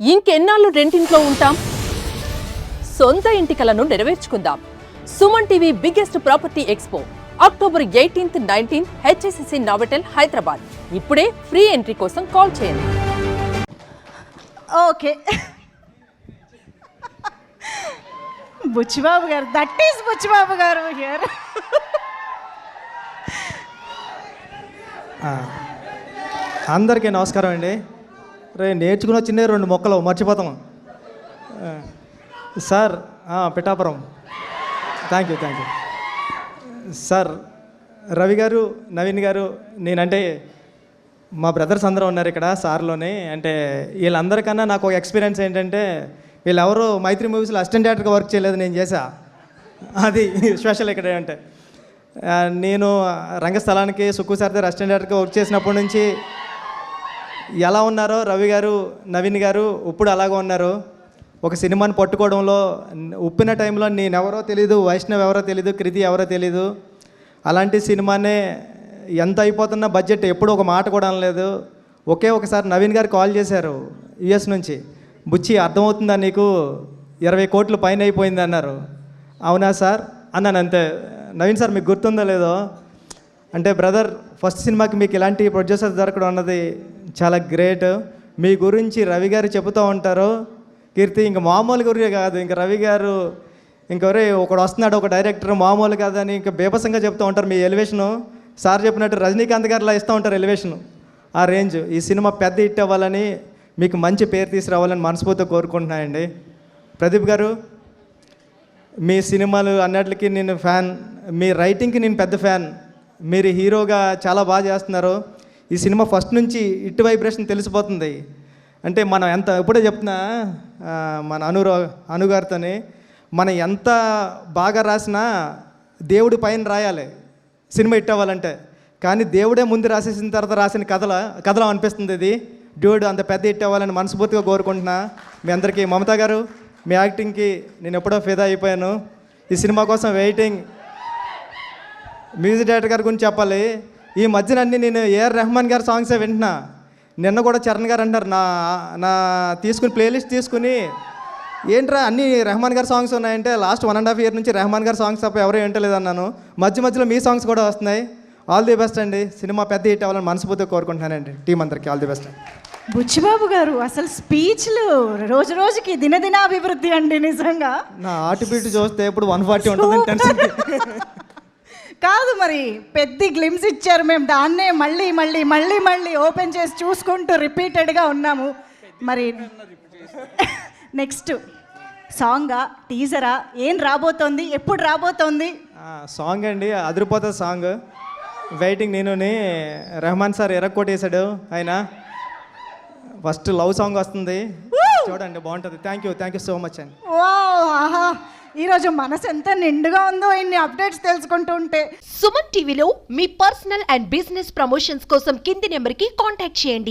ఇంకెన్నాళ్ళు రెంటింట్లో ఉంటాం? సొంత ఇంటి కలను నెరవేర్చుకుందాం. Suman TV biggest property expo October 18, 19 HSCC Novotel Hyderabad. ఇప్పుడే ఫ్రీ ఎంట్రీ కోసం కాల్ చేయండి. ఓకే బుచ్చిబాబు గారు, దట్ ఈస్ బుచ్చిబాబు గారు హియర్. అందరికీ నమస్కారం అండి. నేర్చుకున్న చిన్న 2 మొక్కలు మర్చిపోతాం sir. Pithapuram. Thank you sir. Ravi గారు, నవీన్ గారు, నేనంటే మా బ్రదర్స్ అందరూ ఉన్నారు ఇక్కడ సార్లోనే. అంటే వీళ్ళందరికన్నా నాకు ఒక ఎక్స్పీరియన్స్ ఏంటంటే, వీళ్ళెవరూ మైత్రి మూవీస్లో అసిస్టెంట్ డైరెక్టర్గా వర్క్ చేయలేదు, నేను చేశా. అది స్పెషల్ ఇక్కడ. అంటే నేను రంగస్థలానికి సుక్కు సార్ దగ్గర అసిస్టెంట్ డైరెక్టర్గా వర్క్ చేసినప్పటి నుంచి ఎలా ఉన్నారో రవి గారు, నవీన్ గారు ఇప్పుడు అలాగే ఉన్నారు. ఒక సినిమాని పట్టుకోవడంలో ఉప్పిన టైంలో నేనెవరో తెలీదు, వైష్ణవ్ ఎవరో తెలీదు, కృతి ఎవరో తెలీదు. అలాంటి సినిమానే ఎంత అయిపోతున్న బడ్జెట్ ఎప్పుడు ఒక మాట కూడా అనలేదు. ఒకసారి నవీన్ గారు కాల్ చేశారు యుఎస్ నుంచి. బుచ్చి అర్థమవుతుందా నీకు, 20 కోట్ల పైన అయిపోయింది అన్నారు. అవునా సార్ అన్నాను. అంతే. నవీన్ సార్ మీకు గుర్తుందో లేదో, అంటే బ్రదర్ ఫస్ట్ సినిమాకి మీకు ఇలాంటి ప్రొడ్యూసర్ దొరకడం అన్నది చాలా గ్రేట్. మీ గురించి రవి గారు చెబుతూ ఉంటారు. కీర్తి ఇంక మామూలు గురి కాదు, ఇంకా రవి గారు ఇంకొరే ఒకడు వస్తున్నాడు, ఒక డైరెక్టర్ మామూలు కాదని ఇంకా బేబసంగా చెప్తూ ఉంటారు. మీ ఎలివేషను సార్ చెప్పినట్టు రజనీకాంత్ గారిలా ఇస్తూ ఉంటారు ఎలివేషను, ఆ రేంజ్. ఈ సినిమా పెద్ద హిట్ అవ్వాలని, మీకు మంచి పేరు తీసుకురావాలని మనస్ఫూర్తిగా కోరుకుంటున్నానండి. ప్రదీప్ గారు, మీ సినిమాలు అన్నిటికీ నేను ఫ్యాన్, మీ రైటింగ్కి నేను పెద్ద ఫ్యాన్. మీరు హీరోగా చాలా బాగా చేస్తున్నారు. ఈ సినిమా ఫస్ట్ నుంచి ఇటు వైబ్రేషన్ తెలిసిపోతుంది. అంటే మనం ఎంత, ఇప్పుడే చెప్తున్నా మన అనుగారితోని, మనం ఎంత బాగా రాసినా దేవుడి పైన రాయాలి సినిమా హిట్ అవ్వాలంటే. కానీ దేవుడే ముందు రాసేసిన తర్వాత రాసిన కథలో అనిపిస్తుంది ఇది. డ్యూడ్ అంత పెద్ద హిట్ అవ్వాలని మనస్ఫూర్తిగా కోరుకుంటున్నా. మీ అందరికీ, మమతా గారు మీ యాక్టింగ్కి నేను ఎప్పుడో ఫిదా అయిపోయాను. ఈ సినిమా కోసం వెయిటింగ్. మ్యూజిక్ డైరెక్టర్ గారి గురించి చెప్పాలి. ఈ మధ్యన అన్నీ నేను ఏఆర్ రెహమాన్ గారి సాంగ్సే వింటున్నా. నిన్న కూడా చరణ్ గారు అంటారు, నా తీసుకుని ప్లేలిస్ట్ తీసుకుని, ఏంట్రా అన్నీ రెహమాన్ గారి సాంగ్స్ ఉన్నాయంటే, లాస్ట్ 1.5 year నుంచి రెహమాన్ గారి సాంగ్స్ తప్ప ఎవరూ వింటలేదు అన్నాను. మధ్యలో మీ సాంగ్స్ కూడా వస్తున్నాయి. ఆల్ ది బెస్ట్ అండి. సినిమా పెద్ద హిట్ అవ్వాలని మనస్ఫూర్తిగా కోరుకుంటున్నానండి. టీం అందరికీ ఆల్ ది బెస్ట్. బుచ్చిబాబు గారు అసలు స్పీచ్లు రోజు రోజుకి దినదినాభివృద్ధి అండి. నిజంగా నా ఆర్టిబిట్ చూస్తే ఇప్పుడు 140 ఉంటుంది. కాదు, మరి పెద్ద గ్లిమ్స్ ఇచ్చారు. మేము దాన్నే మళ్ళీ మళ్ళీ మళ్ళీ మళ్ళీ ఓపెన్ చేసి చూసుకుంటూ రిపీటెడ్గా ఉన్నాము. మరి నెక్స్ట్ సాంగా, టీజరా, ఏం రాబోతోంది, ఎప్పుడు రాబోతోంది? సాంగ్ అండి, అదిరిపోతుంది సాంగ్. వెయిటింగ్. నేనుని రెహమాన్ సార్ ఎరక్కొట్టేశాడు ఆయన. ఫస్ట్ లవ్ సాంగ్ వస్తుంది, చూడండి బాగుంటుంది. థ్యాంక్ యూ సో మచ్ అండి. ఆహా, ఈరోజు మనసు ఎంత నిండుగా ఉందో ఇన్ని అప్డేట్స్ తెలుసుకుంటూ ఉంటే. సుమన్ టీవీలో మీ పర్సనల్ అండ్ బిజినెస్ ప్రమోషన్స్ కోసం కింది నెంబర్కి కాంటాక్ట్ చేయండి.